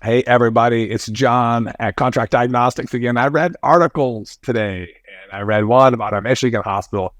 Hey, everybody, it's John at Contract Diagnostics again. I read articles today, and I read one about a Michigan hospital.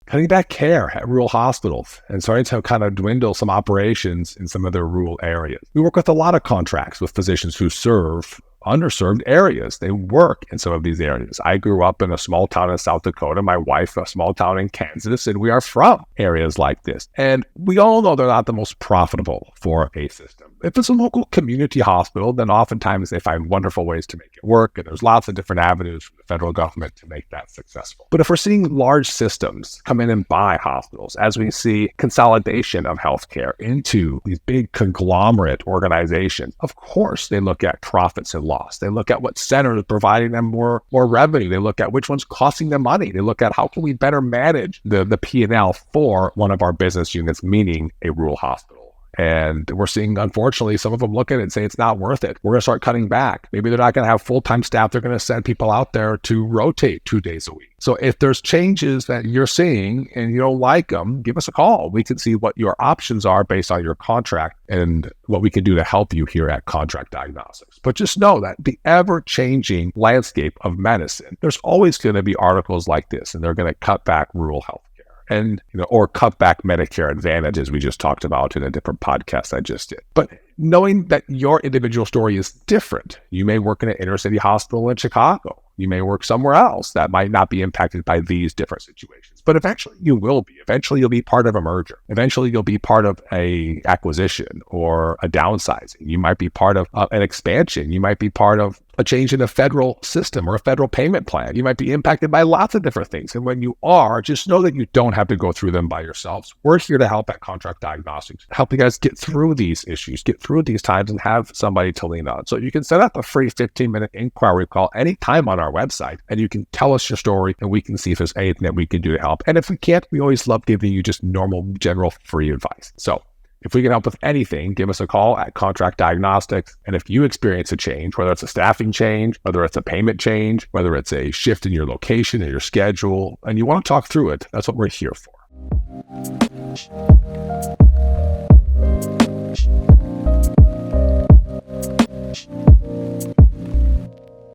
Cutting back care at rural hospitals and starting to kind of dwindle some operations in some of their rural areas. We work with a lot of contracts with physicians who serve underserved areas. They work in some of these areas. I grew up in a small town in South Dakota, my wife a small town in Kansas, and we are from areas like this. And we all know they're not the most profitable for a system. If it's a local community hospital, then oftentimes they find wonderful ways to make it work, and there's lots of different avenues from the federal government to make that successful. But if we're seeing large systems come in and buy hospitals, as we see consolidation of healthcare into these big conglomerate organizations, of course they look at profits and loss. They look at what center is providing them more revenue. They look at which one's costing them money. They look at how can we better manage the P&L for one of our business units, meaning a rural hospital. And we're seeing, unfortunately, some of them look at it and say it's not worth it. We're going to start cutting back. Maybe they're not going to have full-time staff. They're going to send people out there to rotate 2 days a week. So if there's changes that you're seeing and you don't like them, give us a call. We can see what your options are based on your contract and what we can do to help you here at Contract Diagnostics. But just know that the ever-changing landscape of medicine, there's always going to be articles like this, and they're going to cut back rural health. And, or cut back Medicare Advantage, as we just talked about in a different podcast I just did. But knowing that your individual story is different, you may work in an inner city hospital in Chicago. You may work somewhere else that might not be impacted by these different situations. But eventually you will be. Eventually you'll be part of a merger. Eventually you'll be part of a acquisition or a downsizing. You might be part of an expansion. You might be part of a change in a federal system or a federal payment plan. You might be impacted by lots of different things. And when you are, just know that you don't have to go through them by yourselves. We're here to help at Contract Diagnostics, help you guys get through these issues, get through these times, and have somebody to lean on. So you can set up a free 15-minute inquiry call anytime on our website, and you can tell us your story, and we can see if there's anything that we can do to help. And if we can't, we always love giving you just normal, general free advice. So if we can help with anything, give us a call at Contract Diagnostics. And if you experience a change, whether it's a staffing change, whether it's a payment change, whether it's a shift in your location and your schedule, and you want to talk through it, that's what we're here for.